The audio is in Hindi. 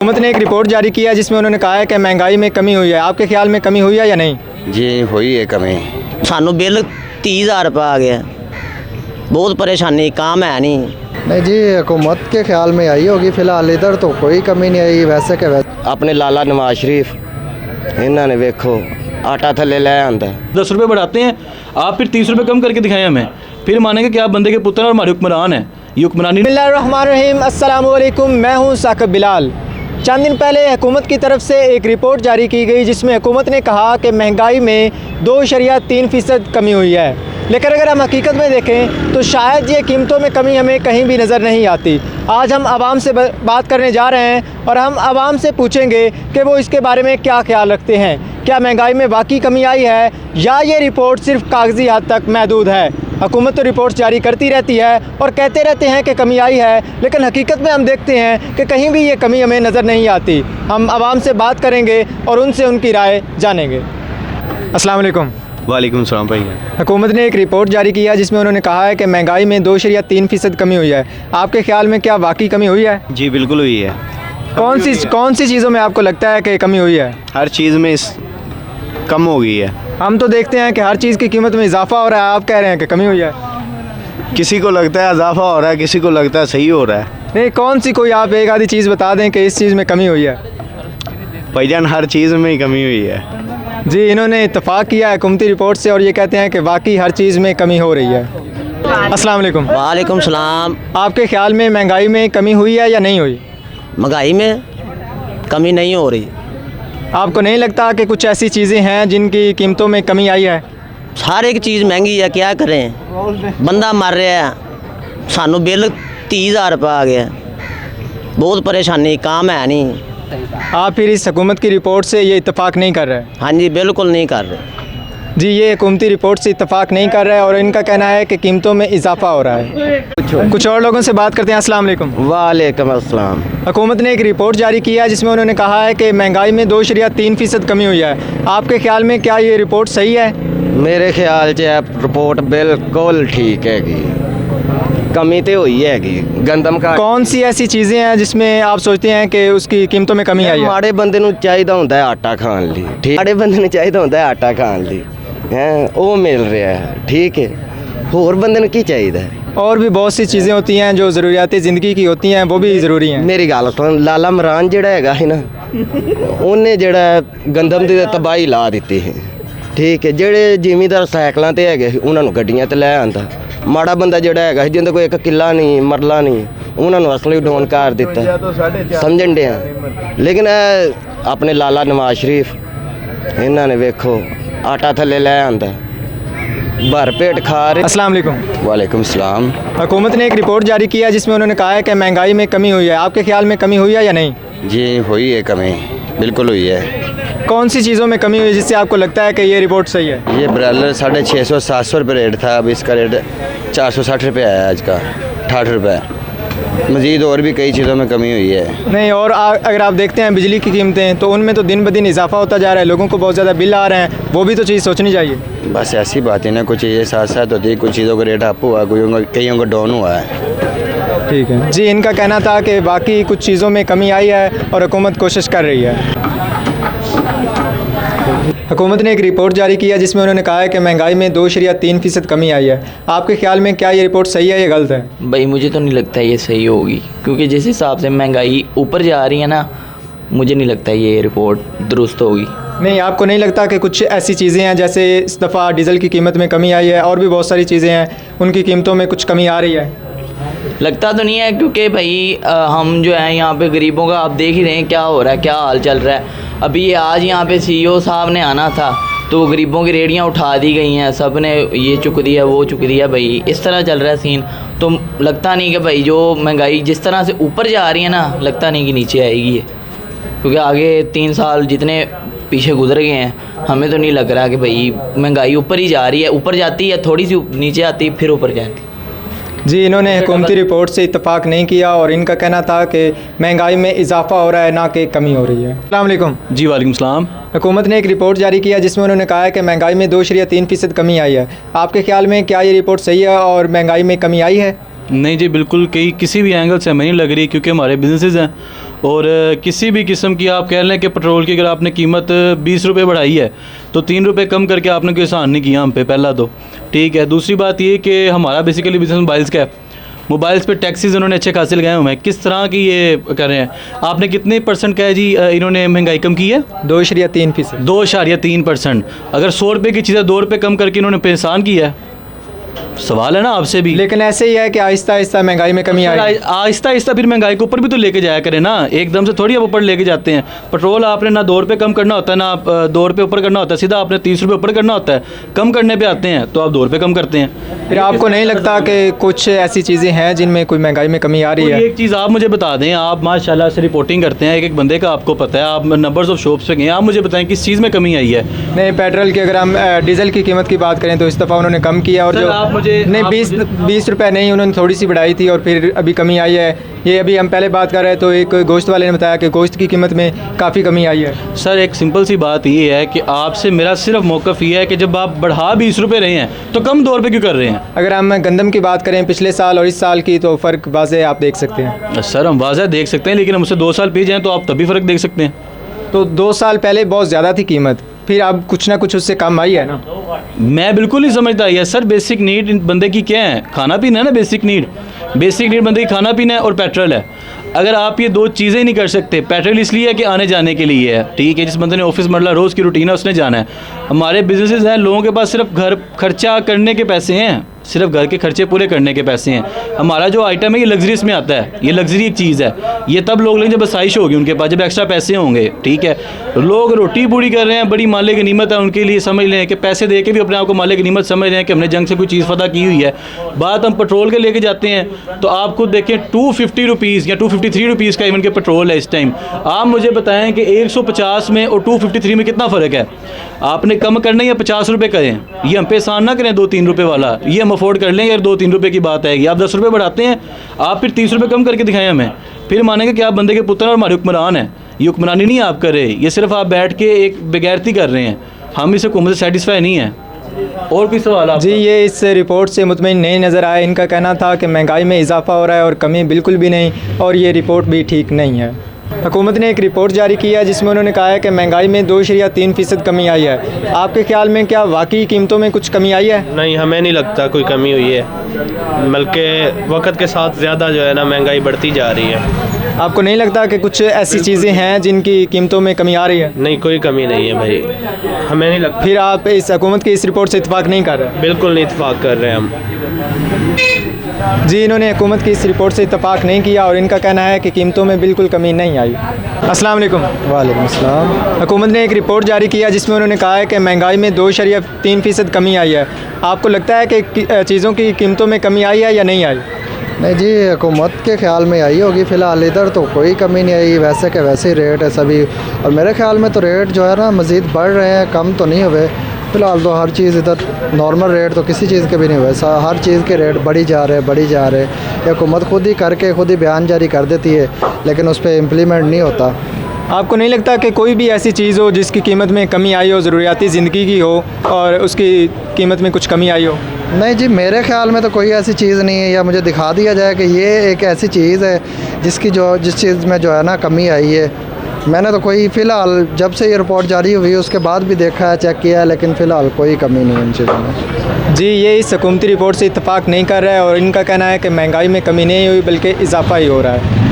हुकूमत ने एक रिपोर्ट जारी किया जिसमें उन्होंने कहा है कि महंगाई में कमी हुई है। आपके ख्याल में कमी हुई है या नहीं? जी हुई है कमी। सानू बिल 30,000 रुपये आ गया, बहुत परेशानी, काम है नहीं जी, हुकूमत के ख्याल में आई होगी। फ़िलहाल इधर तो कोई कमी नहीं आई, वैसे के वैसे। अपने लाला नवाज शरीफ इन्होंने देखो आटा थले ले आंदा 10 रुपये बढ़ाते हैं, आप फिर 30 रुपये कम करके दिखाएं हमें, फिर मानेंगे कि आप बंदे के पुत्र और हमारे हुक्मरान हैं। ये हुक्मरानी। बिस्मिल्लाहिर्रहमानिर्रहीम, अस्सलाम वालेकुम। मैं हूं साकिब बिलाल। चंद दिन पहले हुकूमत की तरफ से एक रिपोर्ट जारी की गई जिसमें हुकूमत ने कहा कि महंगाई में 2.3% कमी हुई है। लेकिन अगर हम हकीकत में देखें तो शायद ये कीमतों में कमी हमें कहीं भी नज़र नहीं आती। आज हम आवाम से बात करने जा रहे हैं और हम आवाम से पूछेंगे कि वो इसके बारे में क्या ख्याल रखते हैं। क्या महंगाई में वाकई कमी आई है या ये रिपोर्ट सिर्फ कागजी हद तक महदूद है? हुकूमत तो रिपोर्ट जारी करती रहती है और कहते रहते हैं कि कमी आई है, लेकिन हकीकत में हम देखते हैं कि कहीं भी ये कमी हमें नज़र नहीं आती। हम आवाम से बात करेंगे और उनसे उनकी राय जानेंगे। अस्सलाम वालेकुम। वालेकुम सलाम भाई। हुकूमत ने एक रिपोर्ट जारी किया जिसमें उन्होंने कहा है कि महंगाई में 2.3% कमी हुई है। आपके ख्याल में क्या वाकई कमी हुई है? जी बिल्कुल हुई है। कौन सी चीज़ों में आपको लगता है कि कमी हुई है? हर चीज़ में कम हो गई है। हम तो देखते हैं कि हर चीज़ की कीमत में इजाफा हो रहा है, आप कह रहे हैं कि कमी हुई है। किसी को लगता है इजाफा हो रहा है, किसी को लगता है सही हो रहा है। नहीं, कौन सी कोई आप एक आधी चीज़ बता दें कि इस चीज़ में कमी हुई है। भाईजान हर चीज़ में ही कमी हुई है। जी, इन्होंने इत्तफाक किया है हुकूमती रिपोर्ट से और ये कहते हैं कि वाकई हर चीज़ में कमी हो रही है। अस्सलाम वालेकुम। वालेकुम सलाम। आपके ख्याल में महंगाई में कमी हुई है या नहीं हुई? महंगाई में कमी नहीं हो रही। आपको नहीं लगता कि कुछ ऐसी चीज़ें हैं जिनकी कीमतों में कमी आई है? हर एक चीज़ महंगी है, क्या करें, बंदा मर रहा है, सानू बिल 30,000 रुपये आ गया, बहुत परेशानी, काम है नहीं। आप फिर इस हुकूमत की रिपोर्ट से ये इत्तफाक नहीं कर रहे? हाँ जी, बिल्कुल नहीं कर रहे। जी, ये हुकूमती रिपोर्ट से इत्तफाक नहीं कर रहा है और इनका कहना है कि कीमतों में इजाफा हो रहा है। कुछ और लोगों से बात करते हैं। अस्सलाम वालेकुम। वालेकुम अस्सलाम। हुकूमत ने एक रिपोर्ट जारी किया जिसमें उन्होंने कहा है कि महंगाई में 2.3% कमी हुई है। आपके ख्याल में क्या ये रिपोर्ट सही है? मेरे ख्याल से रिपोर्ट बिल्कुल ठीक हैगी, कमी तो हुई हैगी। गंदम का कौन सी ऐसी चीज़ें हैं जिसमें आप सोचते हैं कि उसकी कीमतों में कमी आई है? माड़े बंदे ਨੂੰ ਚਾਹੀਦਾ ਹੁੰਦਾ ਹੈ ਆਟਾ ਖਾਣ ਲਈ, ਠੀਕ। ਮਾੜੇ ਬੰਦੇ ਨੂੰ ਚਾਹੀਦਾ ਹੁੰਦਾ ਹੈ ਆਟਾ ਖਾਣ ਲਈ, हैं वो मिल रहा है, ठीक है। होर बंदे ਨੂੰ ਕੀ ਚਾਹੀਦਾ है? और भी बहुत सी चीज़ें होती हैं जो ज़रूरियात ज़िंदगी की होती हैं, वो भी ज़रूरी हैं। मेरी गल सुन, लाला इमरान ਜਿਹੜਾ ਹੈਗਾ ਹੈ ਨਾ, ਉਹਨੇ ਜਿਹੜਾ ਗੰਦਮ ਦੀ ਤਬਾਹੀ ਲਾ ਦਿੱਤੀ ਹੈ, ਠੀਕ ਹੈ। ਜਿਹੜੇ ਜ਼ਿਮੀਂਦਾਰ ਸਾਈਕਲਾਂ ਤੇ ਹੈਗੇ ਉਹਨਾਂ ਨੂੰ ਗੱਡੀਆਂ ਤੇ ਲੈ ਆਂਦਾ। ਮਾੜਾ ਬੰਦਾ ਜਿਹੜਾ ਹੈਗਾ ਜਿਹਦੇ ਕੋਲ ਇੱਕ ਕਿੱਲਾ ਨਹੀਂ, ਮਰਲਾ ਨਹੀਂ, ਉਹਨਾਂ ਨੂੰ ਅਸਲੀ ਡੋਨ ਕਰ ਦਿੱਤਾ, ਸਮਝਣ ਡਿਆ। ਲੇਕਿਨ ਆਪਣੇ ਲਾਲਾ ਨਵਾਜ਼ ਸ਼ਰੀਫ ਇਹਨਾਂ ਨੇ ਵੇਖੋ ਆਟਾ ਥੱਲੇ ਲੈ ਆਂਦਾ, भर पेट खा रहे। अस्सलाम वालेकुम। वालेकुम सलाम। हुकूमत ने एक रिपोर्ट जारी किया जिसमें उन्होंने कहा है कि महंगाई में कमी हुई है। आपके ख्याल में कमी हुई है या नहीं? जी हुई है कमी, बिल्कुल हुई है। कौन सी चीज़ों में कमी हुई है जिससे आपको लगता है कि ये रिपोर्ट सही है? ये ब्रायलर 650-700 रुपये रेट था, अब इसका रेट 460 रुपये आया आज का, 68 रुपये। मज़ीद और भी कई चीज़ों में कमी हुई है। नहीं, और अगर आप देखते हैं बिजली की कीमतें तो उनमें तो दिन ब दिन इजाफा होता जा रहा है, लोगों को बहुत ज़्यादा बिल आ रहे हैं, वो भी तो चीज़ सोचनी चाहिए। बस ऐसी बात है ना, कुछ चीज़ें साथ साथ होती है, कुछ चीज़ों का रेट अप हुआ, कईयों का डाउन हुआ है। ठीक है जी, इनका कहना था कि बाकी कुछ चीज़ों में कमी आई है और हुकूमत कोशिश कर रही है। हुकूमत ने एक रिपोर्ट जारी किया जिसमें उन्होंने कहा है कि महंगाई में 2.3% कमी आई है। आपके ख्याल में क्या ये रिपोर्ट सही है या गलत है? भाई मुझे तो नहीं लगता ये सही होगी, क्योंकि जिस हिसाब से महंगाई ऊपर जा रही है ना, मुझे नहीं लगता ये रिपोर्ट दुरुस्त होगी। नहीं, आपको नहीं लगता कि कुछ ऐसी चीज़ें हैं, जैसे इस दफ़ा डीज़ल की कीमत में कमी आई है और भी बहुत सारी चीज़ें हैं, उनकी कीमतों में कुछ कमी आ रही है? लगता तो नहीं है, क्योंकि भाई हम जो है यहाँ पे गरीबों का आप देख ही रहे हैं क्या हो रहा है, क्या हाल चल रहा है। अभी ये आज यहाँ पे CEO साहब ने आना था तो गरीबों की रेडियाँ उठा दी गई हैं, सब ने ये चुक दिया, वो चुक दिया। भाई इस तरह चल रहा है सीन, तो लगता नहीं कि भाई जो महंगाई जिस तरह से ऊपर जा रही है ना, लगता नहीं कि नीचे आएगी है, क्योंकि आगे 3 साल जितने पीछे गुजर गए हैं, हमें तो नहीं लग रहा कि भाई महंगाई ऊपर ही जा रही है। ऊपर जाती है, थोड़ी सी नीचे आती है, फिर ऊपर जाती है। जी, इन्होंने हुकूमती रिपोर्ट से इत्तफाक नहीं किया और इनका कहना था कि महंगाई में इजाफा हो रहा है, ना कि कमी हो रही है। अस्सलाम वालेकुम। जी वालेकुम सलाम। हुकूमत ने एक रिपोर्ट जारी किया जिसमें उन्होंने कहा है कि महंगाई में 2.3% कमी आई है। आपके ख्याल में क्या ये रिपोर्ट सही है और महंगाई में कमी आई है? नहीं जी, बिल्कुल कहीं किसी भी एंगल से हमें नहीं लग रही, क्योंकि हमारे बिजनेसेस हैं और किसी भी किस्म की आप कह लें कि पेट्रोल की अगर आपने कीमत 20 रुपये बढ़ाई है तो 3 रुपये कम करके आपने कोई एहसान नहीं किया हम पे, पहला तो ठीक है। दूसरी बात ये कि हमारा बेसिकली बिजनेस मोबाइल्स का है, मोबाइल्स पे टैक्सीज उन्होंने अच्छे खासे लगाए हुए हैं। किस तरह की ये कर रहे हैं? आपने कितने % का है जी इन्होंने महंगाई कम की है? 2.3%। 2.3%। अगर 100 रुपये की चीज़ें 2 रुपये कम करके इन्होंने पे एहसान किया है। सवाल है ना आपसे भी। लेकिन ऐसे ही है कि आहिस्ता आहिस्ता महंगाई में कमी आई। आहिस्ता आहिस्ता फिर महंगाई को ऊपर भी तो लेके जाया करें ना, एकदम से थोड़ी आप ऊपर लेके जाते हैं। पेट्रोल आपने ना 2 रुपये कम करना होता है, ना आप 2 रुपये ऊपर करना होता है, सीधा आपने 30 रुपये ऊपर करना होता है। कम करने पे आते हैं तो आप 2 रुपये कम करते हैं। फिर आपको नहीं लगता कि कुछ ऐसी चीज़ें हैं जिनमें कोई महंगाई में कमी आ रही कोई है? एक चीज़ आप मुझे बता दें, आप माशाल्लाह से रिपोर्टिंग करते हैं, एक एक बंदे का आपको पता है, आप नंबर्स ऑफ शॉप्स पे गए, आप मुझे बताएं किस चीज़ में कमी आई है? नहीं, पेट्रोल की अगर हम डीजल की कीमत की बात करें तो इस दफ़ा उन्होंने कम किया, और सर, जो आप मुझे- नहीं आप 20 रुपये नहीं, उन्होंने थोड़ी सी बढ़ाई थी और फिर अभी कमी आई है। ये अभी हम पहले बात कर रहे हैं तो एक गोश्त वाले ने बताया कि गोश्त की कीमत में काफ़ी कमी आई है। सर, एक सिंपल सी बात ये है कि आपसे मेरा सिर्फ मौक़िफ़ ये है कि जब आप बढ़ा 20 रुपये रहे हैं तो कम 2 रुपये क्यों कर रहे हैं? अगर हम गंदम की बात करें पिछले साल और इस साल की तो फ़र्क वाज़े आप देख सकते हैं। सर, हम वाज़ह देख सकते हैं, लेकिन हम उससे 2 साल पी जाएँ तो आप तभी फ़र्क देख सकते हैं। तो 2 साल पहले बहुत ज़्यादा थी कीमत, फिर अब कुछ ना कुछ उससे कम आई है ना। मैं बिल्कुल नहीं समझता ये सर। बेसिक नीड बंदे की क्या है? खाना पीना है ना। बेसिक नीड बंदे की खाना पीना है और पेट्रोल है। अगर आप ये 2 चीज़ें ही नहीं कर सकते, पेट्रोल इसलिए है कि आने जाने के लिए है, ठीक है, जिस बंदे ने ऑफिस मतलब रोज़ की रूटीन है उसने जाना है। हमारे बिजनेसेस हैं, लोगों के पास सिर्फ घर खर्चा करने के पैसे हैं, सिर्फ घर के खर्चे पूरे करने के पैसे हैं। हमारा जो आइटम है ये लग्जरीज में आता है, ये लग्जरी एक चीज़ है। ये तब लोग लेंगे जब आसाइश होगी उनके पास, जब एक्स्ट्रा पैसे होंगे, ठीक है। लोग रोटी पूरी कर रहे हैं, बड़ी माले की नीमत है उनके लिए, समझ लें कि पैसे दे के भी अपने आप को माले की नीमत समझ रहे हैं कि हमने जंग से कोई चीज़ फतह की हुई है। बात हम पेट्रोल के लेके जाते हैं तो आप खुद देखें 250 रुपीज़ या 253 रुपीज़ का इवन के पेट्रोल है इस टाइम। आप मुझे बताएं कि 150 में और 253 में कितना फ़र्क है? आपने कम करना या 50 रुपये करें, ये हम पे एहसान ना करें 2-3 रुपये वाला, ये हम अफोर्ड कर लेंगे। अगर 2-3 रुपये की बात आएगी, आप 10 रुपये बढ़ाते हैं, आप फिर 30 रुपये कम करके दिखाएं हमें, फिर मानेंगे कि आप बंदे के पुत्र और हमारे हुक्मरान हैं। ये हुक्मरानी नहीं आप कर रहे, ये सिर्फ आप बैठ के एक बेगैरती कर रहे हैं। हम इस हुकूमत से सेटिस्फाई नहीं हैं। और कोई सवाल आप? जी, ये इस रिपोर्ट से मुतमईन नहीं नज़र आए। इनका कहना था कि महंगाई में इजाफा हो रहा है और कमी बिल्कुल भी नहीं, और ये रिपोर्ट भी ठीक नहीं है। हुकूमत ने एक रिपोर्ट जारी की है जिसमें उन्होंने कहा है कि महंगाई में 2.3% कमी आई है। आपके ख्याल में क्या वाकई कीमतों में कुछ कमी आई है? नहीं, हमें नहीं लगता कोई कमी हुई है, बल्कि वक्त के साथ ज़्यादा जो है ना महंगाई बढ़ती जा रही है। आपको नहीं लगता कि कुछ ऐसी चीज़ें हैं जिनकी कीमतों में कमी आ रही है? नहीं, कोई कमी नहीं है भाई, हमें नहीं लगता। फिर आप इस हुकूमत की इस रिपोर्ट से इत्तेफाक नहीं कर रहे? बिल्कुल नहीं इत्तेफाक कर रहे हैं हम। जी, इन्होंने हुकूमत की इस रिपोर्ट से इत्तेफाक नहीं किया और इनका कहना है कि कीमतों में बिल्कुल कमी नहीं आई। अस्सलाम वालेकुम। वालेकुम अस्सलाम। हुकूमत ने एक रिपोर्ट जारी किया जिसमें उन्होंने कहा है कि महंगाई में 2.3% कमी आई है। आपको लगता है कि चीज़ों की कीमतों में कमी आई है या नहीं आई? नहीं जी, हुकूमत के ख्याल में आई होगी। फ़िलहाल इधर तो कोई कमी नहीं आई, वैसे के वैसे ही रेट है सभी, और मेरे ख्याल में तो रेट जो है ना मज़ीद बढ़ रहे हैं, कम तो नहीं हुए। फ़िलहाल तो हर चीज़ इधर नॉर्मल रेट तो किसी चीज़ के भी नहीं हुए, हर चीज़ के रेट बढ़ी जा रहे। ये हुकूमत खुद ही बयान जारी कर देती है, लेकिन उस पर इम्प्लीमेंट नहीं होता। आपको नहीं लगता कि कोई भी ऐसी चीज़ हो जिसकी कीमत में कमी आई हो, ज़रूरियाती ज़िंदगी की हो, और उसकी कीमत में कुछ कमी आई हो? नहीं जी, मेरे ख्याल में तो कोई ऐसी चीज़ नहीं है, या मुझे दिखा दिया जाए कि ये एक ऐसी चीज़ है जिस चीज़ में जो है ना कमी आई है। मैंने तो कोई फ़िलहाल जब से ये रिपोर्ट जारी हुई उसके बाद भी देखा है, चेक किया है, लेकिन फ़िलहाल कोई कमी नहीं है इन चीज़ों में। जी, ये इस हुकूमती रिपोर्ट से इत्तेफाक नहीं कर रहा है और इनका कहना है कि महंगाई में कमी नहीं हुई बल्कि इजाफा ही हो रहा है।